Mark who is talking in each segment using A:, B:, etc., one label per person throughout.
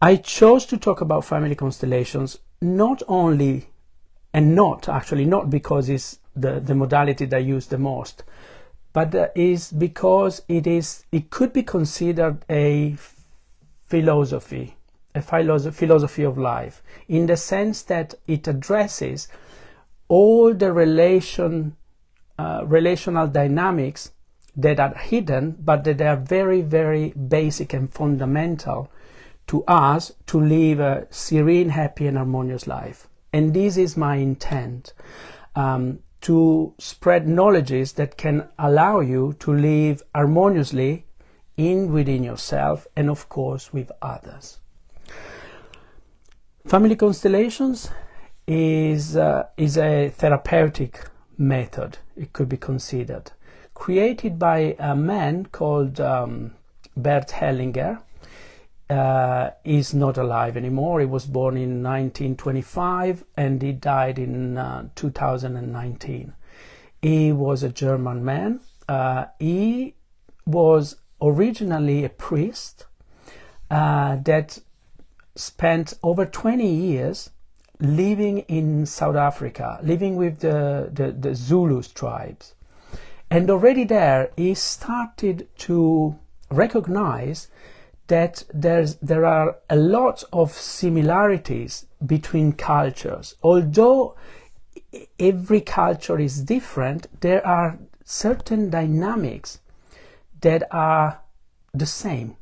A: I chose to talk about family constellations not only, and not because it's the modality that I use the most, but is because it could be considered a philosophy of life, in the sense that it addresses all the relational dynamics that are hidden, but that are very, very basic and fundamental to us to live a serene, happy and harmonious life. And this is my intent, to spread knowledges that can allow you to live harmoniously within yourself and of course with others. Family constellations is a therapeutic method, it could be considered, created by a man called Bert Hellinger. Is not alive anymore. He was born in 1925 and he died in 2019. He was a German man. He was originally a priest that spent over 20 years living in South Africa, living with the Zulus tribes. And already there he started to recognize that there are a lot of similarities between cultures. Although every culture is different, there are certain dynamics that are the same.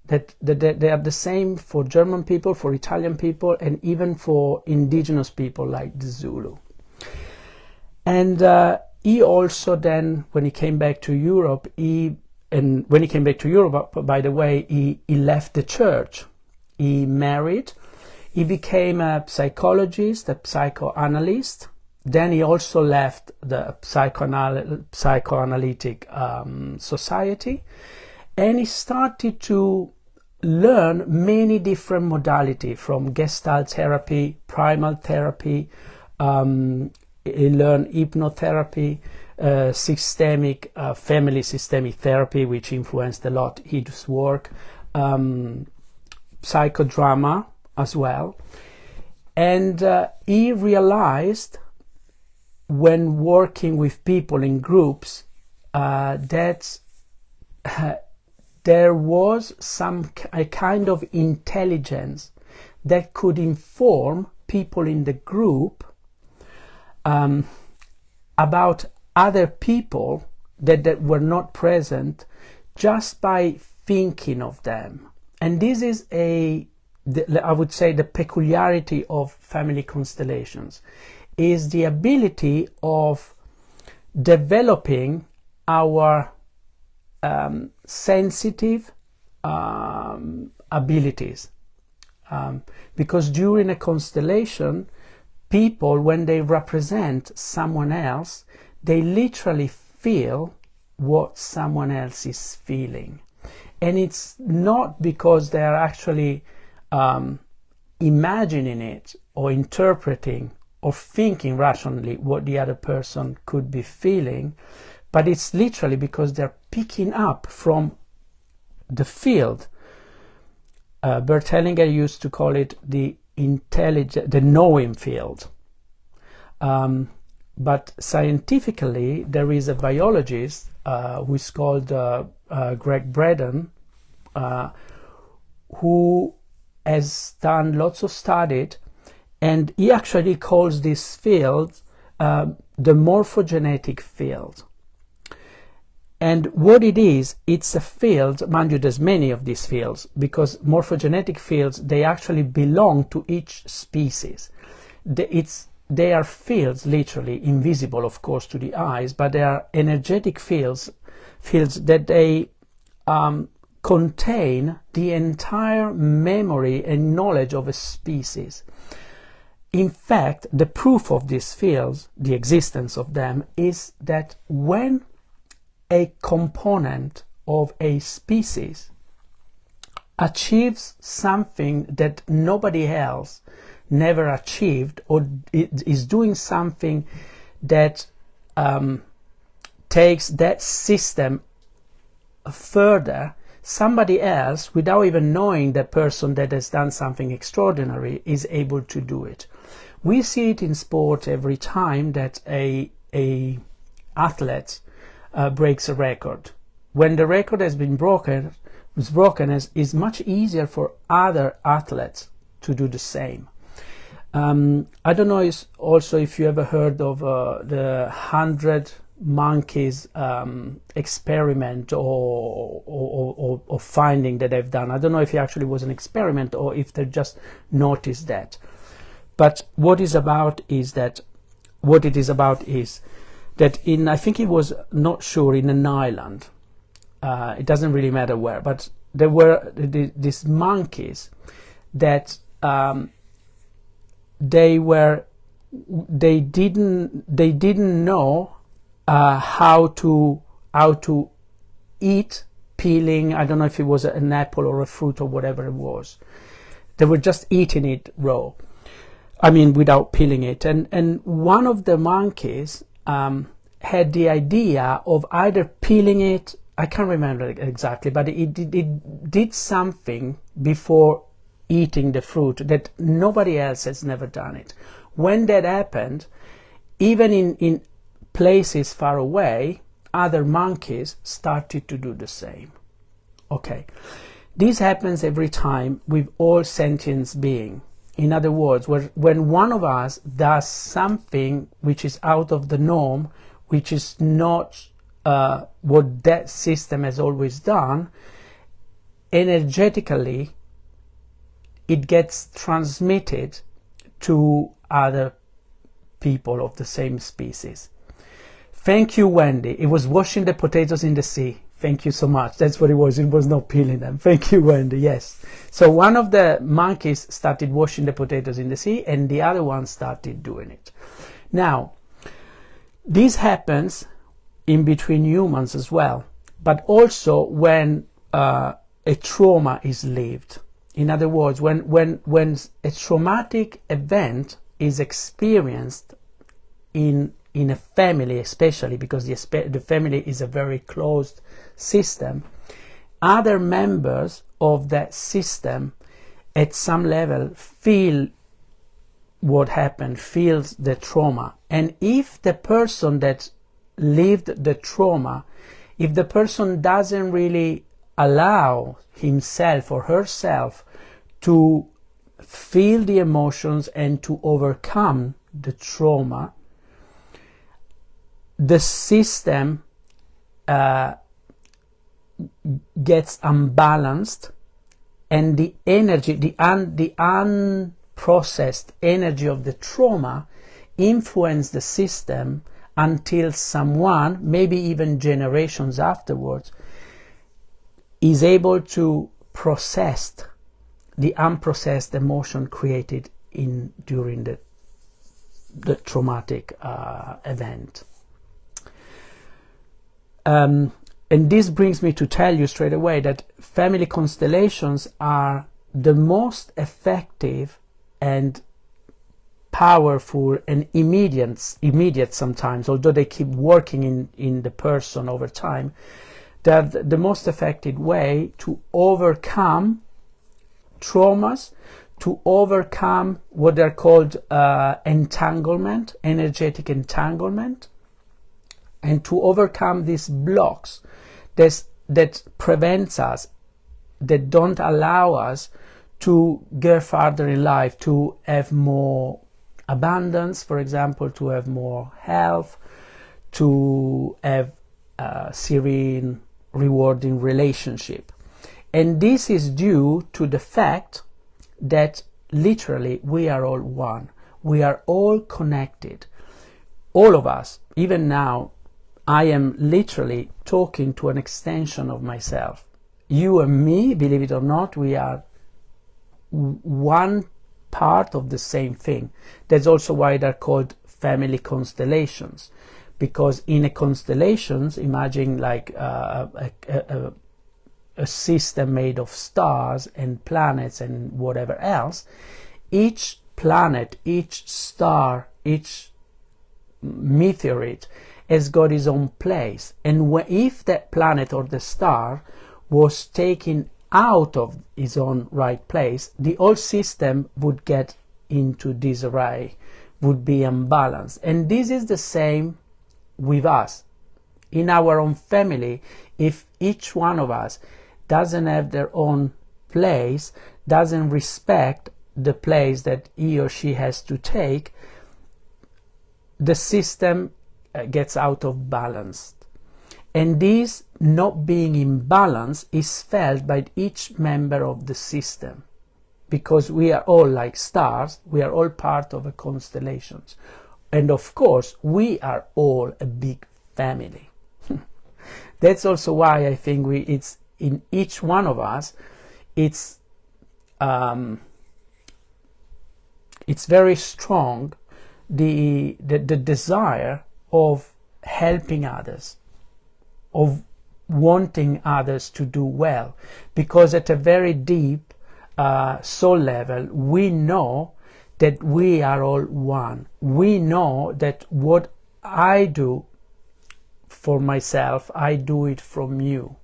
A: That they are the same for German people, for Italian people, and even for indigenous people like the Zulu. And he also then, when he came back to Europe, by the way, he left the church. He married. He became a psychologist, a psychoanalyst. Then he also left the psychoanalytic society. And he started to learn many different modalities, from Gestalt therapy, primal therapy. He learned hypnotherapy, family systemic therapy, which influenced a lot his work, psychodrama as well. And he realized, when working with people in groups, that there was a kind of intelligence that could inform people in the group about other people that were not present, just by thinking of them. And this is I would say the peculiarity of family constellations, is the ability of developing our sensitive abilities. Because during a constellation, people, when they represent someone else, they literally feel what someone else is feeling. And it's not because they are actually imagining it or interpreting or thinking rationally what the other person could be feeling, but it's literally because they're picking up from the field. Bert Hellinger used to call it the knowing field. But scientifically, there is a biologist who is called Greg Braden, who has done lots of studies, and he actually calls this field the morphogenetic field. And what it is, it's a field, mind you, there's many of these fields, because morphogenetic fields, they actually belong to each species. They are fields, literally invisible, of course, to the eyes, but they are energetic fields that they contain the entire memory and knowledge of a species. In fact, the proof of these fields, the existence of them, is that when a component of a species achieves something that nobody else never achieved, or is doing something that takes that system further, somebody else, without even knowing the person that has done something extraordinary, is able to do it. We see it in sport every time that a athlete breaks a record. When the record has been broken, it's much easier for other athletes to do the same. I don't know also if you ever heard of the 100 monkeys experiment or finding that they've done. I don't know if it actually was an experiment or if they just noticed that. But what it is about is that in, I think it was, not sure, in an island, it doesn't really matter where, but there were these monkeys that they didn't know how to eat peeling. I don't know if it was an apple or a fruit or whatever it was. They were just eating it raw. I mean, without peeling it. And one of the monkeys had the idea of either peeling it, I can't remember exactly, but it did something before eating the fruit that nobody else has never done it. When that happened, even in places far away, other monkeys started to do the same. Okay, this happens every time with all sentient beings. In other words, when one of us does something which is out of the norm, which is not what that system has always done, energetically it gets transmitted to other people of the same species. Thank you, Wendy. It was washing the potatoes in the sea. Thank you so much. That's what it was. It was not peeling them. Thank you, Wendy. Yes. So one of the monkeys started washing the potatoes in the sea and the other one started doing it. Now, this happens in between humans as well, but also when a trauma is lived. In other words, when a traumatic event is experienced in a family, especially because the family is a very closed system, other members of that system at some level feel what happened, feels the trauma. And if the person that lived the trauma, if the person doesn't really allow himself or herself to feel the emotions and to overcome the trauma, the system gets unbalanced, and the energy, the unprocessed energy of the trauma influence the system until someone, maybe even generations afterwards, is able to process the unprocessed emotion created during the traumatic event. And this brings me to tell you straight away that family constellations are the most effective and powerful and immediate sometimes, although they keep working in the person over time. They're the most effective way to overcome traumas, to overcome what they're called entanglement, energetic entanglement, and to overcome these blocks that prevents us, that don't allow us to go farther in life, to have more abundance, for example, to have more health, to have a serene, rewarding relationship. And this is due to the fact that literally we are all one. We are all connected. All of us, even now, I am literally talking to an extension of myself. You and me, believe it or not, we are one part of the same thing. That's also why they're called family constellations, because in a constellations, imagine like a system made of stars and planets and whatever else. Each planet, each star, each meteorite has got its own place, and if that planet or the star was taken out of his own right place, the whole system would get into disarray, would be unbalanced. And this is the same with us. In our own family, if each one of us doesn't have their own place, doesn't respect the place that he or she has to take, the system gets out of balance. And this not being in balance is felt by each member of the system, because we are all like stars, we are all part of a constellation. And of course, we are all a big family. That's also why I think it's in each one of us, it's very strong, the desire of helping others, of wanting others to do well, because at a very deep soul level, we know that we are all one. We know that what I do for myself, I do it from you.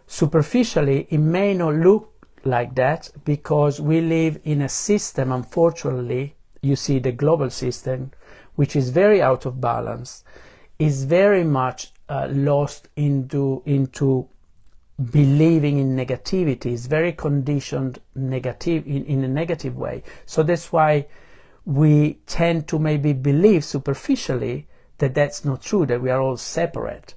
A: Superficially, it may not look like that, because we live in a system, unfortunately, you see the global system, which is very out of balance, is very much lost into believing in negativity, is very conditioned negative in a negative way. So that's why we tend to maybe believe superficially that that's not true, that we are all separate.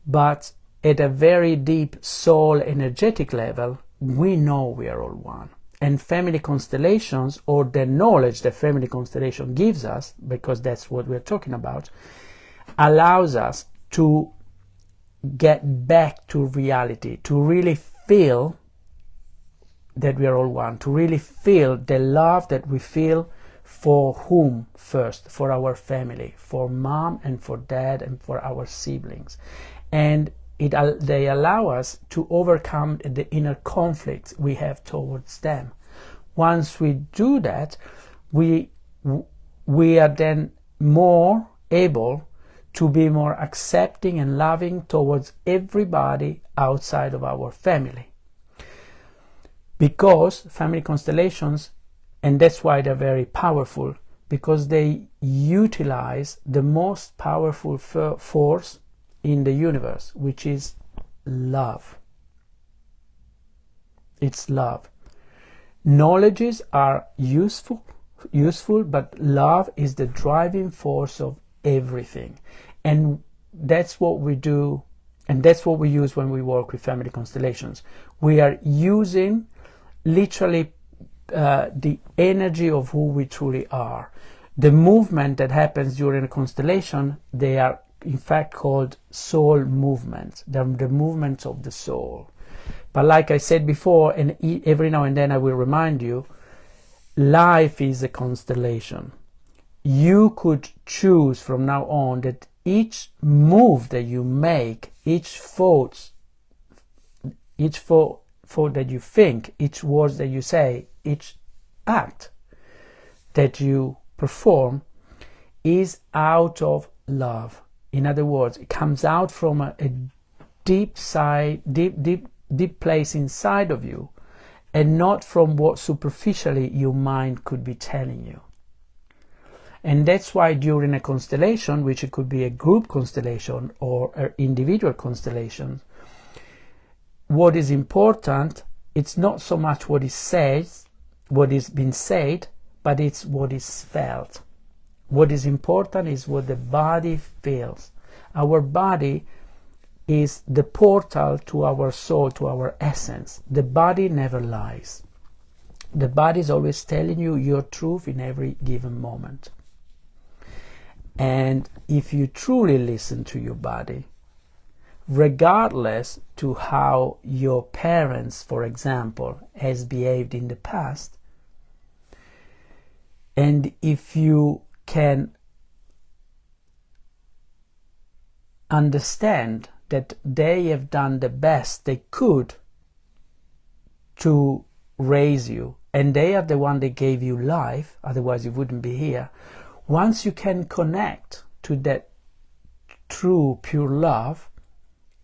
A: But at a very deep soul energetic level, we know we are all one. And family constellations, or the knowledge that family constellation gives us, because that's what we're talking about, allows us to get back to reality, to really feel that we are all one, to really feel the love that we feel for whom first? For our family, for mom and for dad and for our siblings. And they allow us to overcome the inner conflicts we have towards them. Once we do that, we are then more able to be more accepting and loving towards everybody outside of our family. Because family constellations, and that's why they're very powerful, because they utilize the most powerful force in the universe, which is love. It's love. Knowledges are useful, but love is the driving force of everything. And that's what we do, and that's what we use when we work with family constellations. We are using literally the energy of who we truly are. The movement that happens during a constellation, they are in fact called soul movements. They're the movements of the soul. But like I said before, and every now and then I will remind you, life is a constellation. You could choose from now on that each move that you make, each thought that you think, each words that you say, each act that you perform is out of love. In other words, it comes out from a deep place inside of you, and not from what superficially your mind could be telling you. And that's why during a constellation, which it could be a group constellation or an individual constellation, what is important, it's not so much what is said, what is been said, but it's what is felt. What is important is what the body feels. Our body is the portal to our soul, to our essence. The body never lies. The body is always telling you your truth in every given moment. And if you truly listen to your body, regardless to how your parents, for example, has behaved in the past, and if you can understand that they have done the best they could to raise you, and they are the one that gave you life, otherwise you wouldn't be here. Once you can connect to that true, pure love,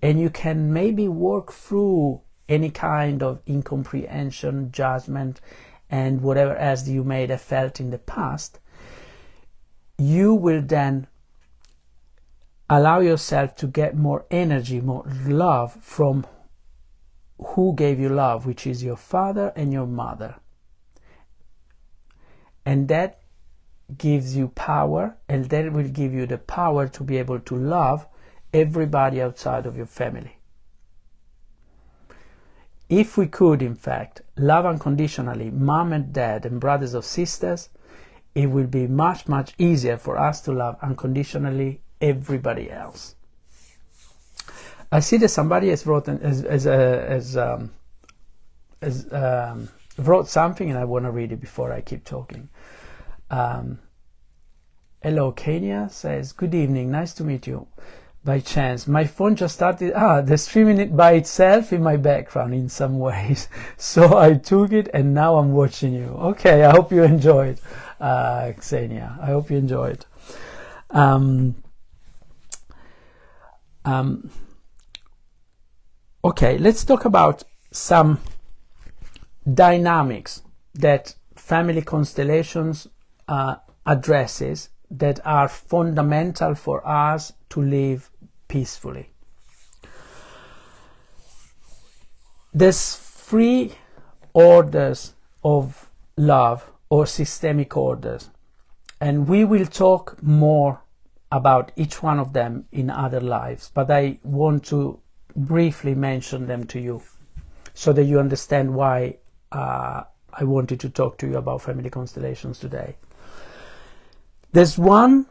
A: and you can maybe work through any kind of incomprehension, judgment, and whatever else you may have felt in the past, you will then allow yourself to get more energy, more love from who gave you love, which is your father and your mother. And that gives you power, and that will give you the power to be able to love everybody outside of your family. If we could, in fact, love unconditionally mom and dad and brothers or sisters, it will be much, much easier for us to love unconditionally everybody else. I see that somebody has wrote wrote something, and I want to read it before I keep talking. Hello, Kenya says, good evening, nice to meet you. By chance, my phone just started the streaming it by itself in my background in some ways. So I took it and now I'm watching you. Okay, I hope you enjoyed, Xenia. I hope you enjoyed. Okay, let's talk about some dynamics that family constellations addresses that are fundamental for us to live peacefully. There's 3 orders of love, or systemic orders, and we will talk more about each one of them in other lives, but I want to briefly mention them to you so that you understand why I wanted to talk to you about family constellations today. There's one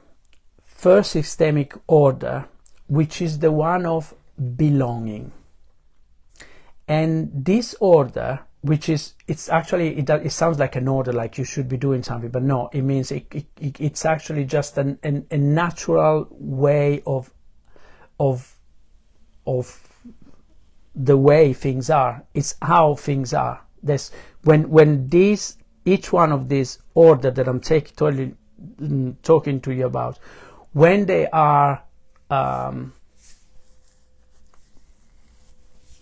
A: first systemic order, which is the one of belonging. And this order, which is, it sounds like an order, like you should be doing something, but no, it means it's actually just a natural way of the way things are. It's how things are. There's, when each one of these order that I'm talking to you about, when they are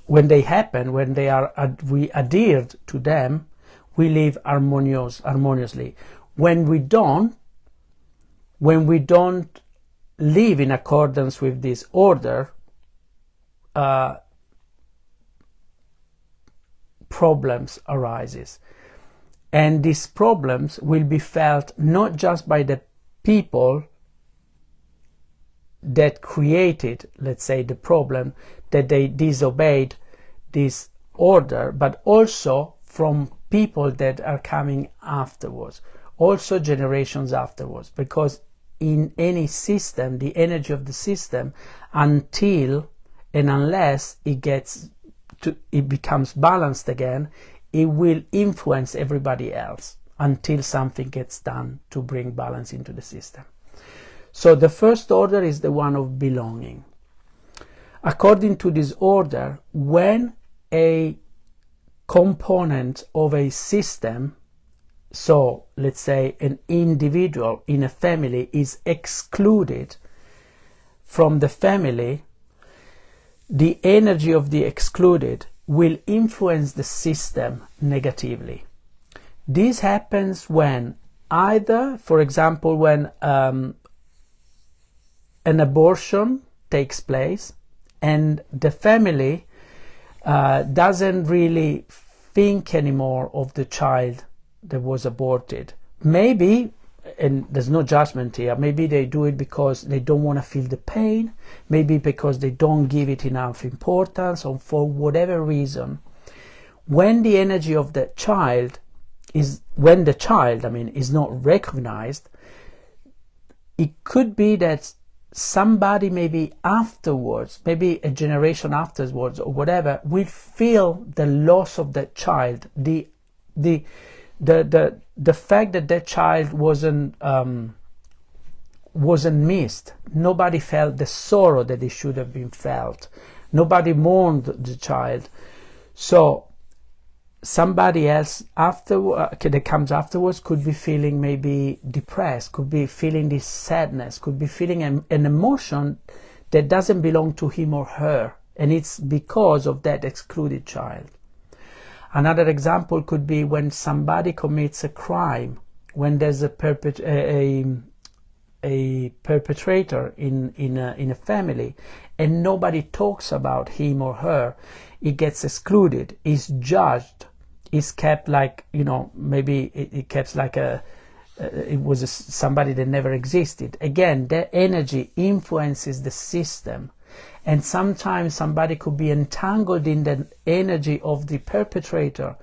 A: when they happen, when they are we adhered to them, we live harmoniously. When we don't live in accordance with this order, problems arises. And these problems will be felt not just by the people that created, let's say, the problem, that they disobeyed this order, but also from people that are coming afterwards, also generations afterwards, because in any system, the energy of the system, until and unless it becomes balanced again, it will influence everybody else until something gets done to bring balance into the system. So the first order is the one of belonging. According to this order, when a component of a system, so let's say an individual in a family, is excluded from the family, the energy of the excluded will influence the system negatively. This happens when either, for example, when an abortion takes place and the family doesn't really think anymore of the child that was aborted. Maybe, and there's no judgment here, maybe they do it because they don't want to feel the pain, maybe because they don't give it enough importance, or for whatever reason. When the energy of the child is not recognized, it could be that somebody maybe afterwards, maybe a generation afterwards or whatever, will feel the loss of that child, the fact that that child wasn't missed. Nobody felt the sorrow that it should have been felt. Nobody mourned the child. So somebody else that comes afterwards could be feeling maybe depressed, could be feeling this sadness, could be feeling an emotion that doesn't belong to him or her and it's because of that excluded child. Another example could be when somebody commits a crime, when there's a perpetrator in a family, and nobody talks about him or her. He gets excluded, is judged, is kept like, maybe it kept like it was somebody that never existed. Again, that energy influences the system, and sometimes somebody could be entangled in the energy of the perpetrator,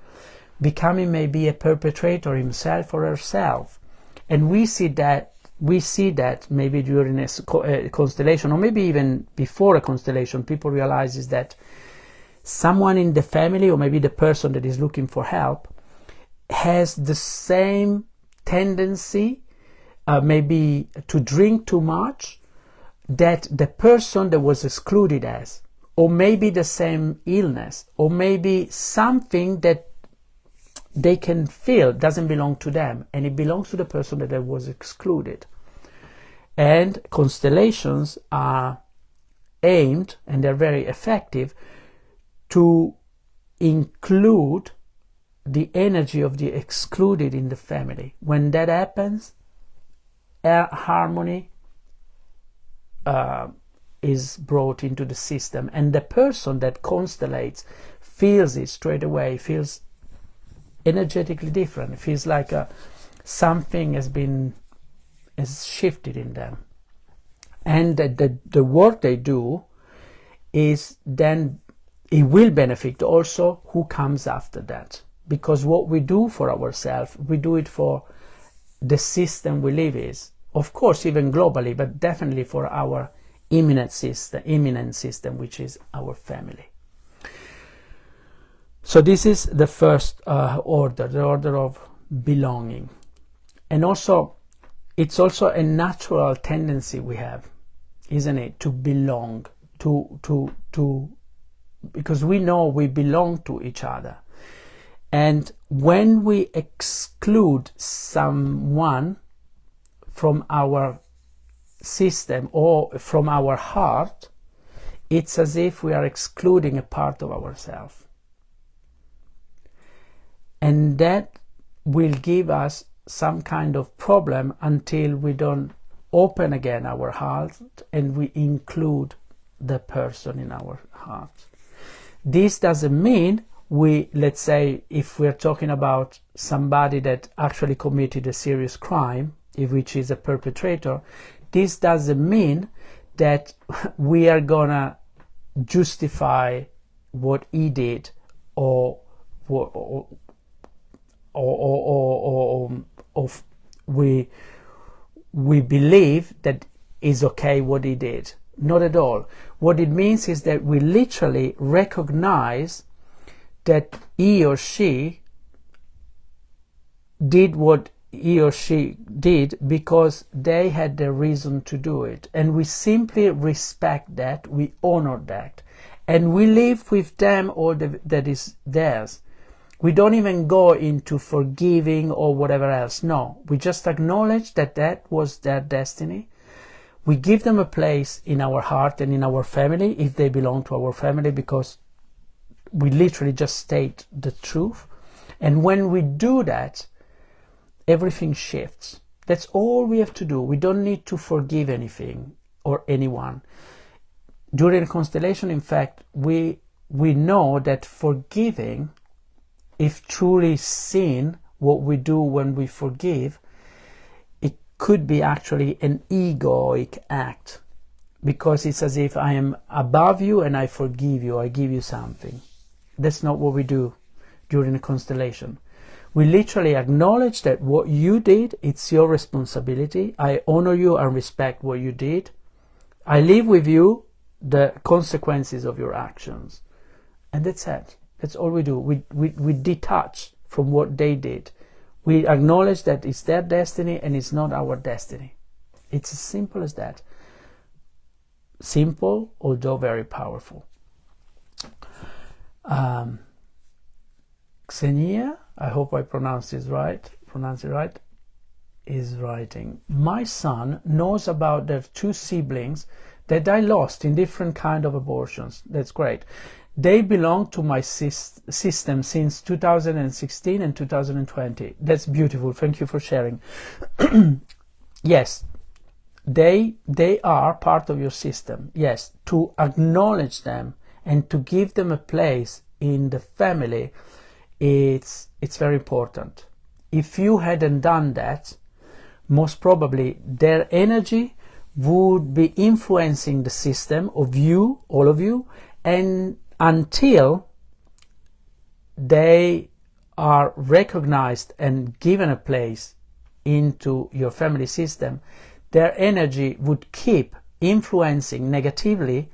A: becoming maybe a perpetrator himself or herself. And we see that maybe during a constellation, or maybe even before a constellation, people realizes that someone in the family, or maybe the person that is looking for help, has the same tendency maybe to drink too much that the person that was excluded has, or maybe the same illness, or maybe something that they can feel doesn't belong to them, and it belongs to the person that was excluded. And constellations are aimed, and they're very effective, to include the energy of the excluded in the family. When that happens, harmony is brought into the system, and the person that constellates feels it straight away, feels energetically different. It feels like something has shifted in them, and the work they do is then it will benefit also who comes after that, because what we do for ourselves, we do it for the system we live in, of course even globally, but definitely for our imminent system, which is our family. So this is the first order, the order of belonging. And also, it's also a natural tendency we have, isn't it, to belong, to because we know we belong to each other. And when we exclude someone from our system or from our heart, it's as if we are excluding a part of ourselves. And that will give us some kind of problem until we don't open again our heart and we include the person in our heart. This doesn't mean let's say, if we're talking about somebody that actually committed a serious crime, which is a perpetrator, this doesn't mean that we are gonna justify what he did, or we believe that is okay what he did. Not at all. What it means is that we literally recognize that he or she did what he or she did because they had the reason to do it, and we simply respect that, we honor that, and we live with them all that is theirs. We don't even go into forgiving or whatever else. No, we just acknowledge that that was their destiny. We give them a place in our heart and in our family if they belong to our family, because we literally just state the truth. And when we do that, everything shifts. That's all we have to do. We don't need to forgive anything or anyone. During a constellation, in fact, we know that forgiving, if truly seen what we do when we forgive, it could be actually an egoic act, because it's as if I am above you and I forgive you, I give you something. That's not what we do during a constellation. We literally acknowledge that what you did, it's your responsibility. I honor you and respect what you did. I leave with you the consequences of your actions. And that's it. That's all we do. We detach from what they did. We acknowledge that it's their destiny and it's not our destiny. It's as simple as that. Simple, although very powerful. Xenia, I hope I pronounce it right, is writing, my son knows about their two siblings that I lost in different kind of abortions. That's great. They belong to my system since 2016 and 2020. That's beautiful. Thank you for sharing. Yes, they are part of your system. Yes, to acknowledge them and to give them a place in the family, it's very important. If you hadn't done that, most probably their energy would be influencing the system of you, all of you, and until they are recognized and given a place into your family system, their energy would keep influencing negatively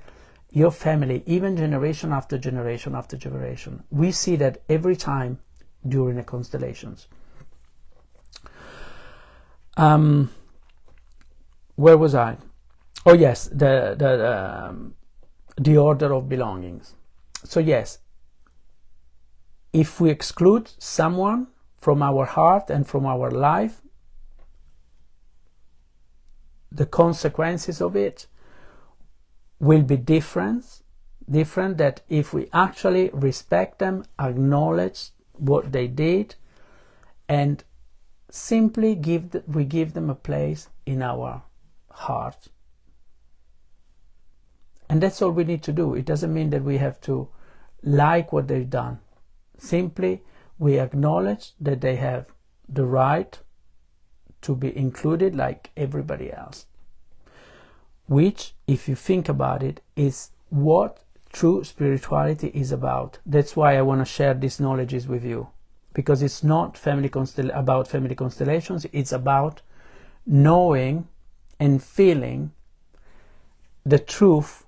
A: your family, even generation after generation after generation. We see that every time during the constellations. Where was I? Oh yes, the order of belongings. So yes, if we exclude someone from our heart and from our life, the consequences of it will be different that if we actually respect them, acknowledge what they did, and simply we give them a place in our heart. And that's all we need to do. It doesn't mean that we have to like what they've done. Simply we acknowledge that they have the right to be included like everybody else, which, if you think about it, is what true spirituality is about. That's why I want to share these knowledges with you, because it's not about family constellations. It's about knowing and feeling the truth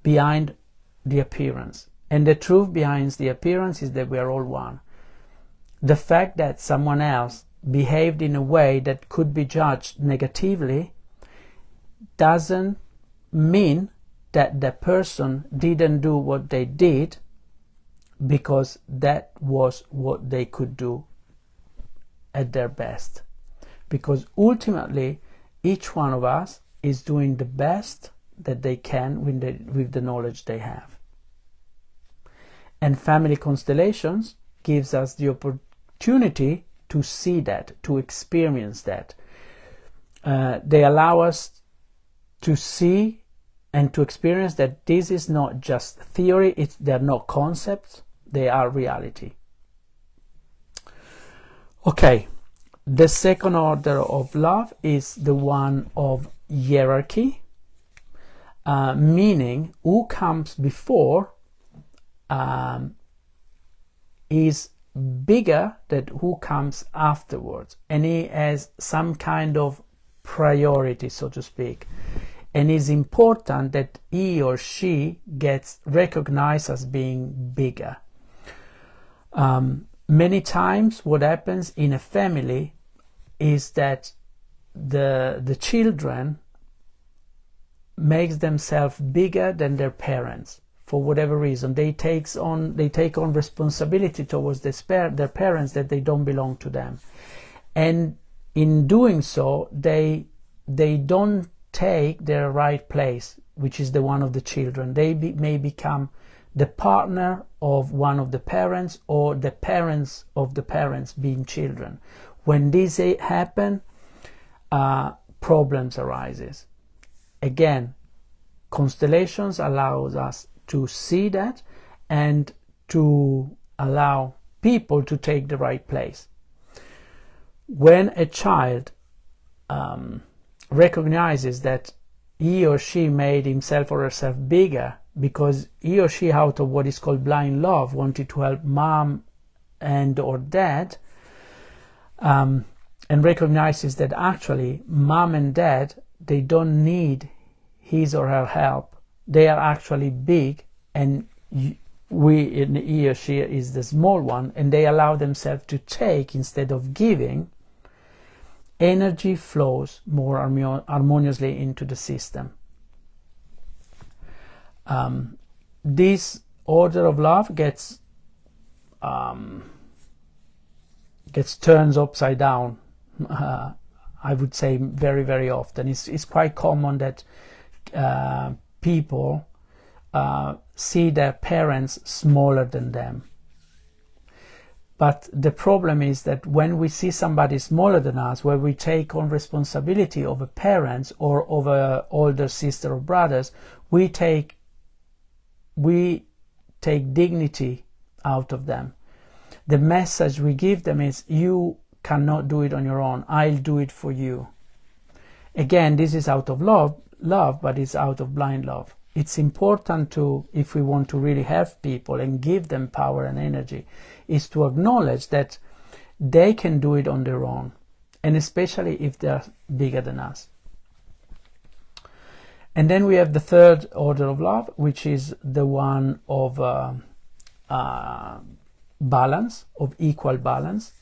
A: behind the appearance. And the truth behind the appearance is that we are all one. The fact that someone else behaved in a way that could be judged negatively doesn't mean that the person didn't do what they did because that was what they could do at their best. Because ultimately, each one of us is doing the best that they can with the knowledge they have. And family constellations gives us the opportunity to see that, to experience that. They allow us to see and to experience that this is not just theory, they're not concepts, they are reality. Okay, the second order of love is the one of hierarchy, meaning who comes before is bigger than who comes afterwards, and he has some kind of priority, so to speak, and it's important that he or she gets recognized as being bigger. Many times what happens in a family is that the children makes themselves bigger than their parents. For whatever reason, they take on responsibility towards their parents that they don't belong to them, and in doing so, they don't take their right place, which is the one of the children. They may become the partner of one of the parents, or the parents of the parents being children. When this happen, problems arises. Again, constellations allows us to see that and to allow people to take the right place. When a child recognizes that he or she made himself or herself bigger because he or she, out of what is called blind love, wanted to help mom and or dad, and recognizes that actually mom and dad, they don't need his or her help. They are actually big, and he or she is the small one, and they allow themselves to take instead of giving. Energy flows more harmoniously into the system. This order of love gets turned upside down. I would say very, very often. It's quite common that people see their parents smaller than them. But the problem is that when we see somebody smaller than us, where we take on responsibility over parents or over older sister or brothers, we take dignity out of them. The message we give them is, you cannot do it on your own, I'll do it for you. Again, this is out of love, but it's out of blind love. It's important to, if we want to really help people and give them power and energy, is to acknowledge that they can do it on their own, and especially if they're bigger than us. And then we have the third order of love, which is the one of balance, of equal balance.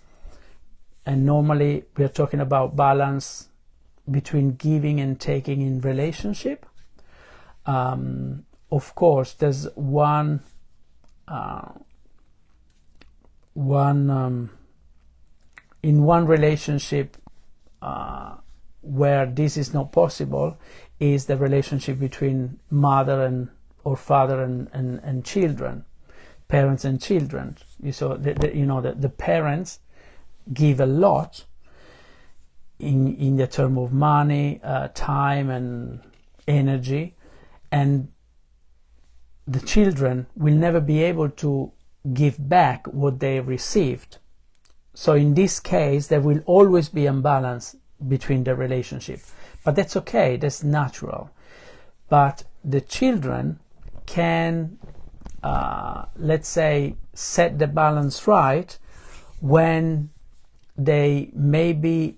A: And normally we are talking about balance between giving and taking in relationship. Of course, there's one in one relationship where this is not possible is the relationship between mother and or father and children, parents and children. So the parents give a lot in the term of money, time and energy, and the children will never be able to give back what they received. So in this case, there will always be imbalance between the relationship, but that's okay, that's natural. But the children can, let's say, set the balance right when they maybe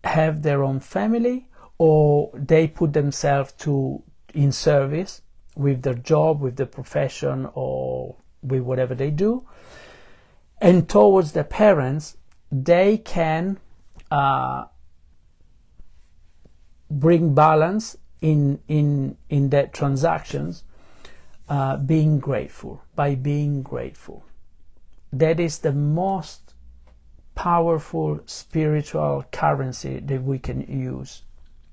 A: have their own family, or they put themselves in service with their job, with their profession, or with whatever they do. And towards the parents, they can bring balance in their transactions, being grateful, by being grateful. That is the most powerful spiritual currency that we can use,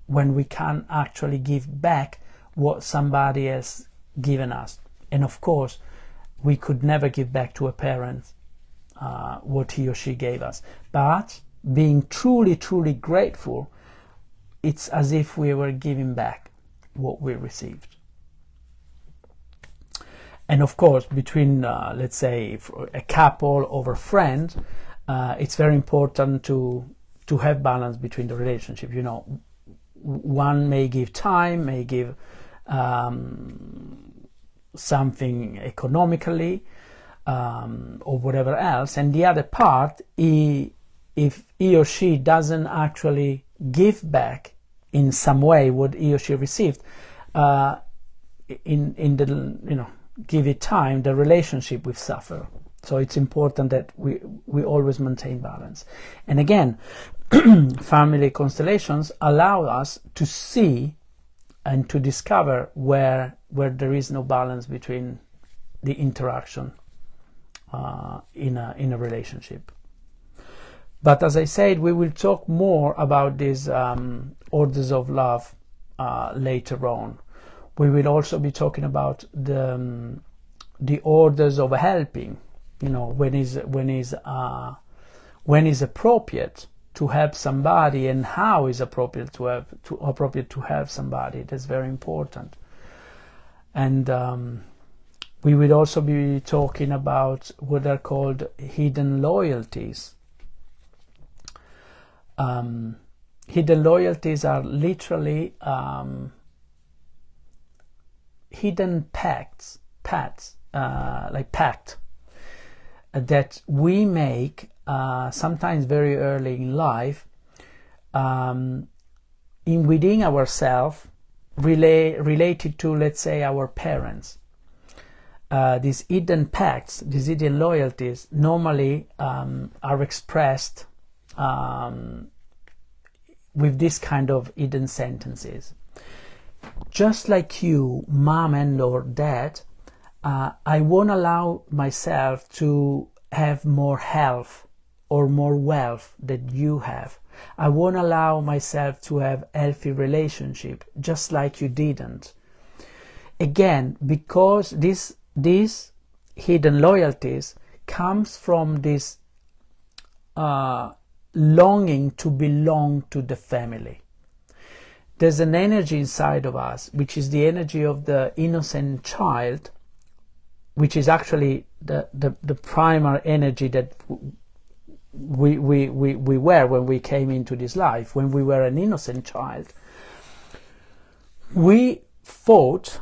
A: when we can actually give back what somebody has given us. And of course, we could never give back to a parent what he or she gave us. But being truly, truly grateful, it's as if we were giving back what we received. And of course, between, let's say, a couple or a friend, it's very important to have balance between the relationship. One may give time, may give something economically, or whatever else, and the other part, if he or she doesn't actually give back in some way what he or she received, give it time, the relationship will suffer. So it's important that we always maintain balance. And again, family constellations allow us to see and to discover where there is no balance between the interaction in a relationship. But as I said, we will talk more about these orders of love later on. We will also be talking about the orders of helping. When is appropriate to help somebody, and how is appropriate to help somebody. That's very important. And we will also be talking about what are called hidden loyalties. Hidden loyalties are literally hidden pacts, like pact, that we make sometimes very early in life, within ourselves, related to, let's say, our parents. These hidden pacts, these hidden loyalties, normally are expressed with this kind of hidden sentences. Just like you, mom and or dad, I won't allow myself to have more health or more wealth that you have. I won't allow myself to have healthy relationship just like you didn't. Again, because these hidden loyalties comes from this longing to belong to the family. There's an energy inside of us, which is the energy of the innocent child, which is actually the primary energy that we were when we came into this life. When we were an innocent child, we thought,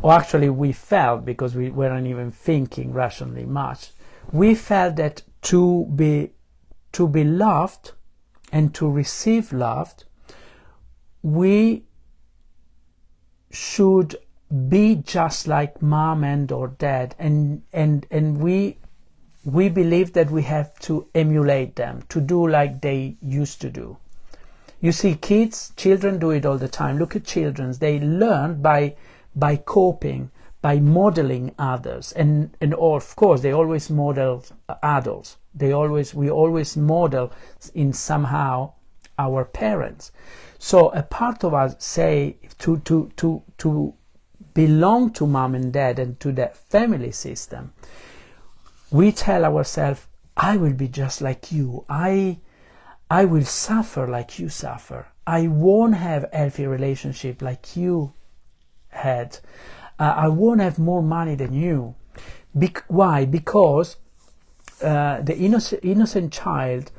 A: or actually we felt, because we weren't even thinking rationally much, we felt that to be loved and to receive love, we should be just like mom and or dad, and we believe that we have to emulate them, to do like they used to do. You see, children do it all the time. Look at children. They learn by coping, by modeling others, and of course they always model adults. We always model in somehow our parents. So a part of us say to belong to mom and dad and to that family system. We tell ourselves, I will be just like you. I will suffer like you suffer. I won't have a healthy relationship like you had. I won't have more money than you. Why? Because the innocent child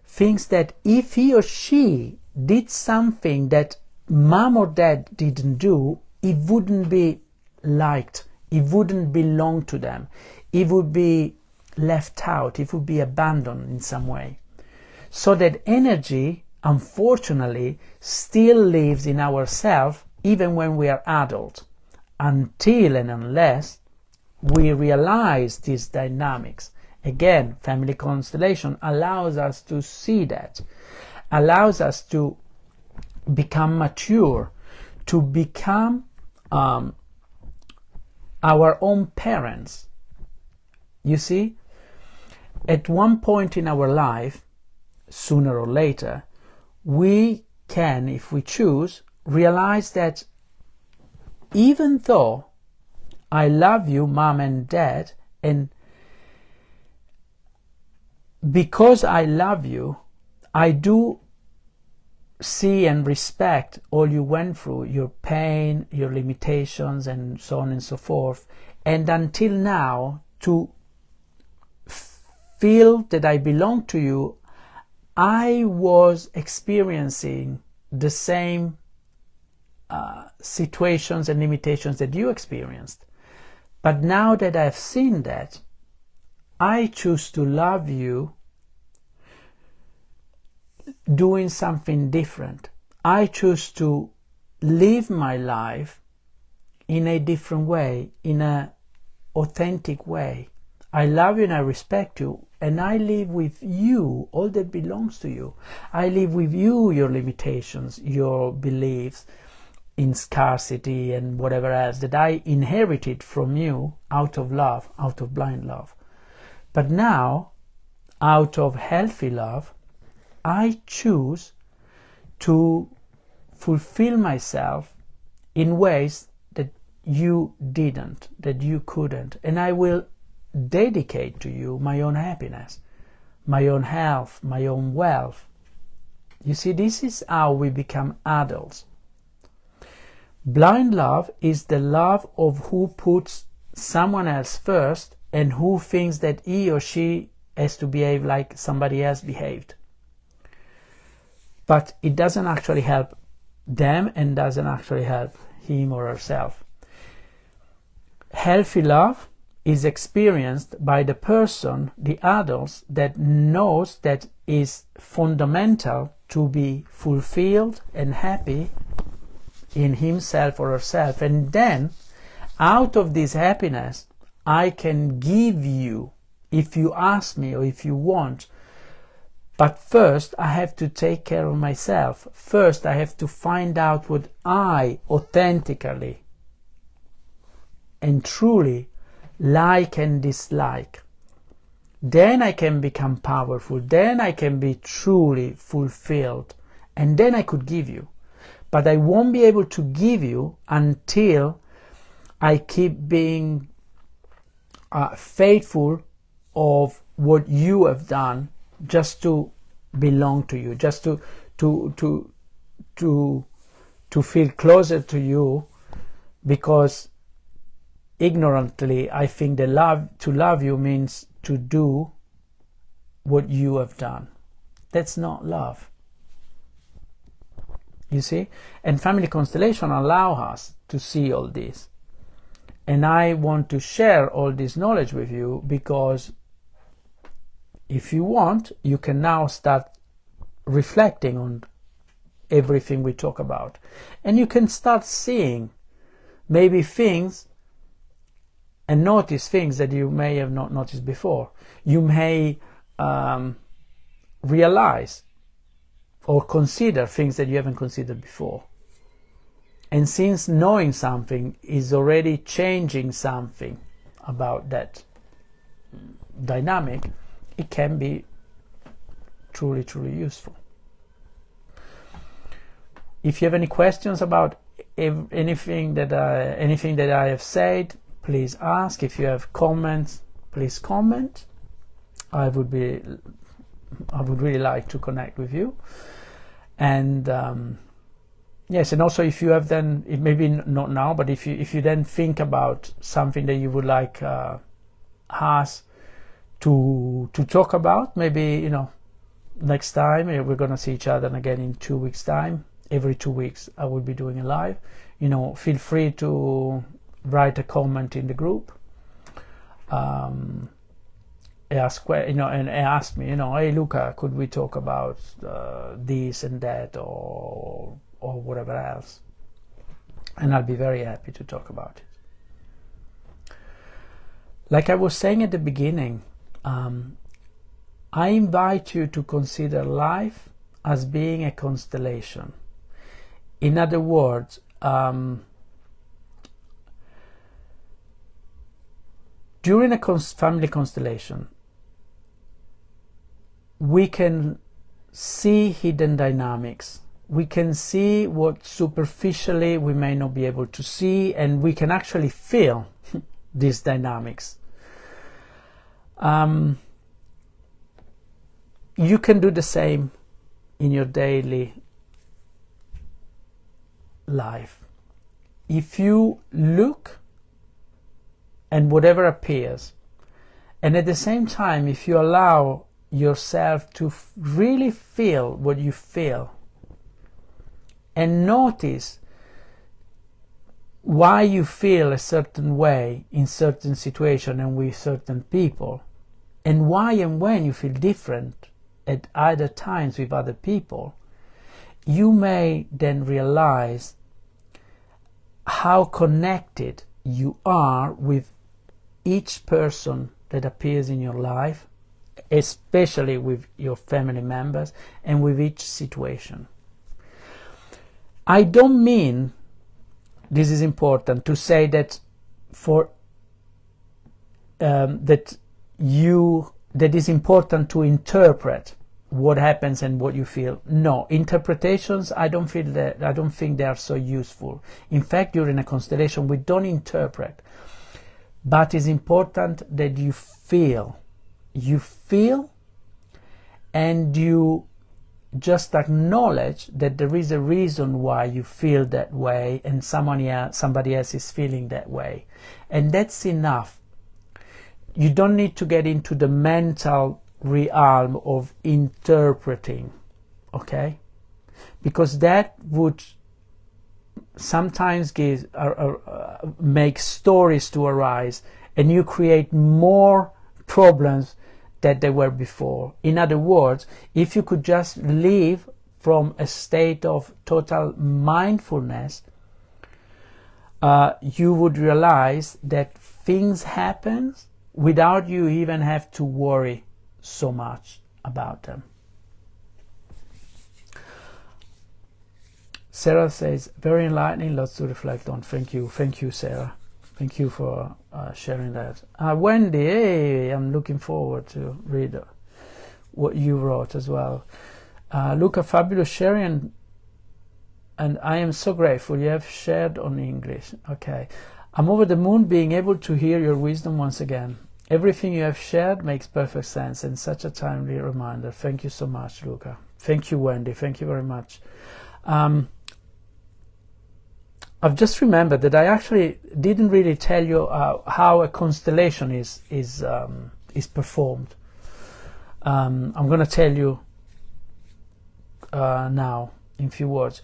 A: thinks that if he or she did something that mom or dad didn't do, it wouldn't be liked. It wouldn't belong to them. It would be left out. It would be abandoned in some way. So that energy, unfortunately, still lives in ourselves even when we are adult, until and unless we realize these dynamics. Again, family constellation allows us to see that, allows us to become mature, to become our own parents. You see, at one point in our life, sooner or later, we can, if we choose, realize that even though I love you, mom and dad, and because I love you, I do see and respect all you went through, your pain, your limitations, and so on and so forth. And until now, to feel that I belong to you, I was experiencing the same situations and limitations that you experienced. But now that I've seen that, I choose to love you doing something different. I choose to live my life in a different way, in an authentic way. I love you and I respect you, and I live with you all that belongs to you. I live with you your limitations, your beliefs in scarcity and whatever else that I inherited from you out of love, out of blind love. But now, out of healthy love, I choose to fulfill myself in ways that you didn't, that you couldn't. And I will dedicate to you my own happiness, my own health, my own wealth. You see, this is how we become adults. Blind love is the love of who puts someone else first and who thinks that he or she has to behave like somebody else behaved. But it doesn't actually help them and doesn't actually help him or herself. Healthy love is experienced by the person, the adults, that knows that is fundamental to be fulfilled and happy in himself or herself. And then, out of this happiness, I can give you, if you ask me or if you want. But first, I have to take care of myself. First, I have to find out what I authentically and truly like and dislike. then I can become powerful, then I can be truly fulfilled, and then I could give you. But I won't be able to give you until I keep being faithful of what you have done, just to belong to you, just to feel closer to you, because ignorantly I think that to love you means to do what you have done. That's not love. You see? And family constellation allow us to see all this. And I want to share all this knowledge with you, because if you want, you can now start reflecting on everything we talk about. And you can start seeing maybe things and notice things that you may have not noticed before. You may realize or consider things that you haven't considered before. And since knowing something is already changing something about that dynamic, it can be truly, truly useful. If you have any questions about anything that I have said, please ask. If you have comments, please comment. I would really like to connect with you. And yes, and also if you have then, maybe not now, but if you then think about something that you would like us to talk about, maybe next time we're gonna see each other again in 2 weeks' time. Every 2 weeks I will be doing a live. Feel free to write a comment in the group. Ask me, hey Luca, could we talk about this and that or whatever else? And I'll be very happy to talk about it. Like I was saying at the beginning, I invite you to consider life as being a constellation. In other words, during a family constellation, we can see hidden dynamics. We can see what superficially we may not be able to see, and we can actually feel these dynamics. You can do the same in your daily life. If you look and whatever appears, and at the same time, if you allow yourself to really feel what you feel and notice why you feel a certain way in certain situation and with certain people, and why and when you feel different at other times with other people, you may then realize how connected you are with each person that appears in your life, especially with your family members and with each situation. I don't mean, this is important, to say that that is important to interpret what happens and what you feel. No, interpretations, I don't think they are so useful. In fact, during a constellation, we don't interpret, but it's important that you feel, and you just acknowledge that there is a reason why you feel that way, and somebody else is feeling that way, and that's enough. You don't need to get into the mental realm of interpreting, okay? Because that would sometimes make stories to arise, and you create more problems than there were before. In other words, if you could just live from a state of total mindfulness, you would realize that things happen without you even have to worry so much about them. Sarah says, very enlightening, lots to reflect on. Thank you, Sarah. Thank you for sharing that. Wendy, hey, I'm looking forward to read what you wrote as well. Luca, fabulous sharing, and I am so grateful you have shared on English. Okay. I'm over the moon being able to hear your wisdom once again. Everything you have shared makes perfect sense and such a timely reminder. Thank you so much, Luca. Thank you, Wendy. Thank you very much. I've just remembered that I actually didn't really tell you how a constellation is performed. I'm going to tell you now in a few words.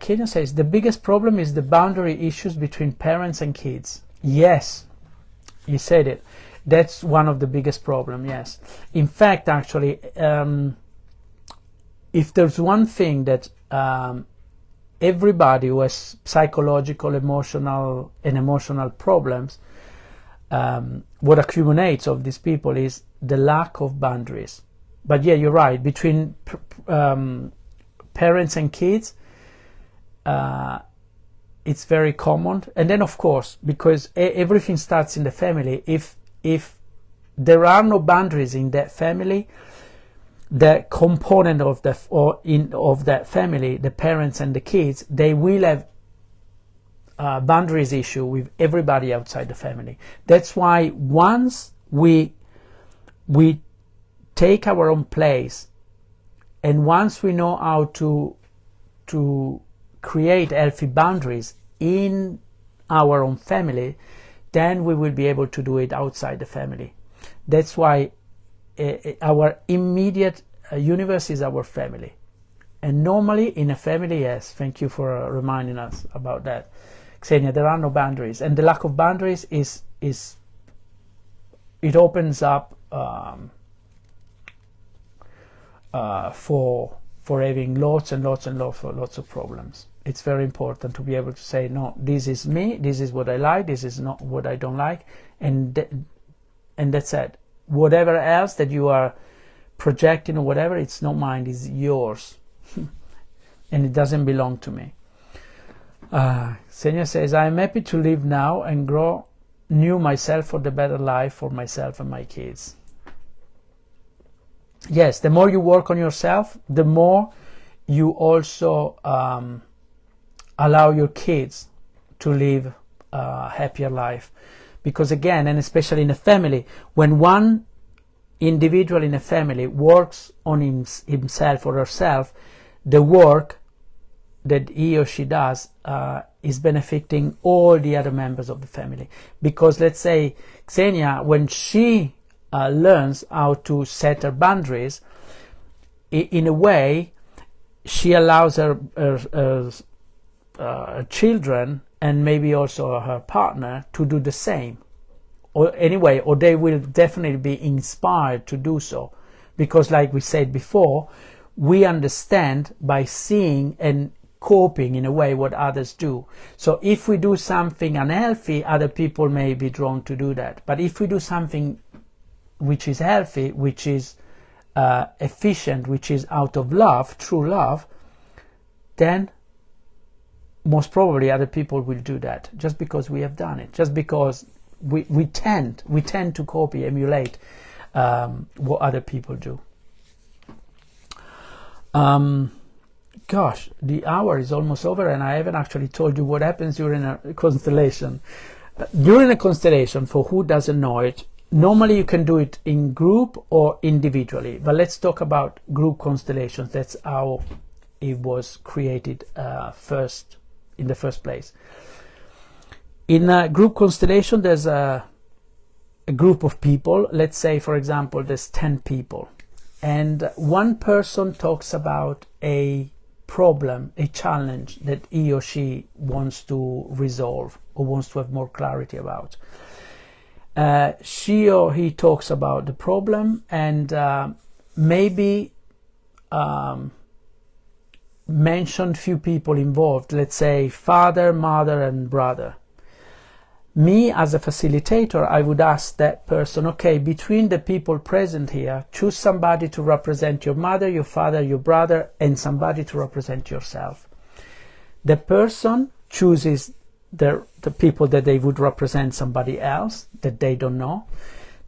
A: Kenya says the biggest problem is the boundary issues between parents and kids. Yes, you said it. That's one of the biggest problems. Yes, in fact, actually, if there's one thing that everybody who has psychological, emotional problems, what accumulates of these people is the lack of boundaries. But yeah, you're right. Between parents and kids, it's very common. And then, of course, because everything starts in the family, if there are no boundaries in that family, the component of that family, the parents and the kids, they will have boundaries issue with everybody outside the family. That's why once we take our own place, and once we know how to create healthy boundaries in our own family, then we will be able to do it outside the family. That's why our immediate universe is our family. And normally in a family, yes, thank you for reminding us about that, Xenia, there are no boundaries. And the lack of boundaries is it opens up for having lots of problems. It's very important to be able to say, no, this is me, this is what I like, this is not what I don't like, and that's it. Whatever else that you are projecting or whatever, it's not mine, it's yours. And it doesn't belong to me. Senya says, I am happy to live now and grow new myself for the better life for myself and my kids. Yes, the more you work on yourself, the more you also allow your kids to live a happier life. Because again, and especially in a family, when one individual in a family works on himself or herself, the work that he or she does is benefiting all the other members of the family. Because let's say Xenia, when she learns how to set her boundaries, in a way, she allows her children and maybe also her partner to do the same. Or anyway, or they will definitely be inspired to do so. Because like we said before, we understand by seeing and coping in a way what others do. So if we do something unhealthy, other people may be drawn to do that. But if we do something which is healthy, which is efficient, which is out of love, true love, then most probably other people will do that just because we have done it, just because we tend to copy, emulate what other people do. Gosh, the hour is almost over and I haven't actually told you what happens during a constellation. During a constellation, for who doesn't know it, normally you can do it in group or individually, but let's talk about group constellations. That's how it was created first, in the first place. In a group constellation, there's a group of people. Let's say, for example, there's 10 people. And one person talks about a problem, a challenge that he or she wants to resolve or wants to have more clarity about. She or he talks about the problem and maybe mention few people involved, let's say father, mother and brother. Me as a facilitator, I would ask that person, okay, between the people present here, choose somebody to represent your mother, your father, your brother, and somebody to represent yourself. The person chooses the people that they would represent somebody else that they don't know.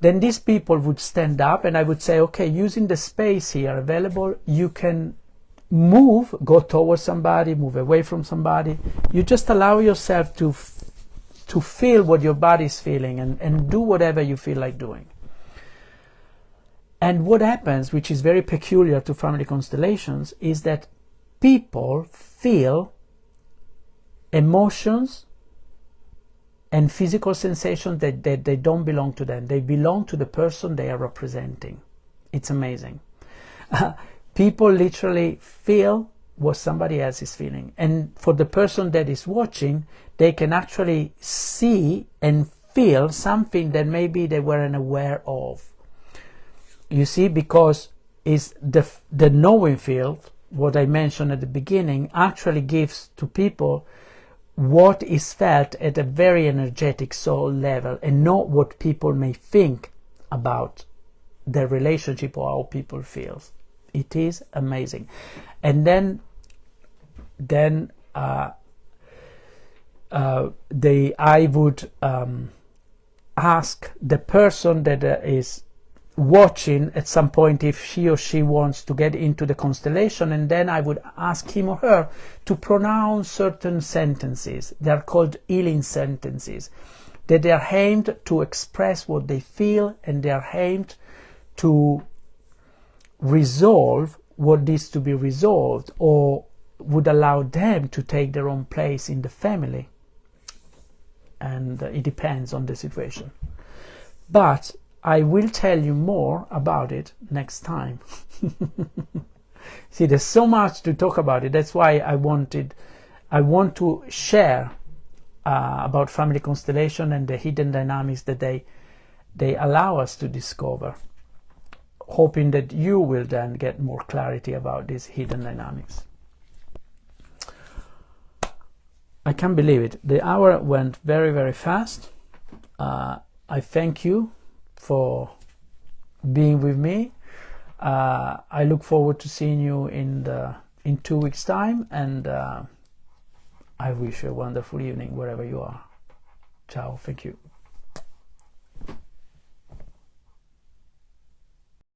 A: Then these people would stand up, and I would say, okay, using the space here available, you can move, go towards somebody, move away from somebody. You just allow yourself to feel what your body is feeling, and do whatever you feel like doing. And what happens, which is very peculiar to family constellations, is that people feel emotions and physical sensations that they don't belong to them. They belong to the person they are representing. It's amazing. People literally feel what somebody else is feeling. And for the person that is watching, they can actually see and feel something that maybe they weren't aware of. You see, because is the knowing field, what I mentioned at the beginning, actually gives to people what is felt at a very energetic soul level, and not what people may think about their relationship or how people feel. It is amazing. And then I would ask the person that is watching at some point if he or she wants to get into the constellation, and then I would ask him or her to pronounce certain sentences. They are called healing sentences, that they are aimed to express what they feel, and they are aimed to resolve what needs to be resolved, or would allow them to take their own place in the family. And it depends on the situation. But I will tell you more about it next time. See, there's so much to talk about it. That's why I want to share about family constellation and the hidden dynamics that they allow us to discover, hoping that you will then get more clarity about these hidden dynamics. I can't believe it. The hour went very, very fast. I thank you for being with me. I look forward to seeing you in 2 weeks' time, and I wish you a wonderful evening wherever you are. Ciao. Thank you.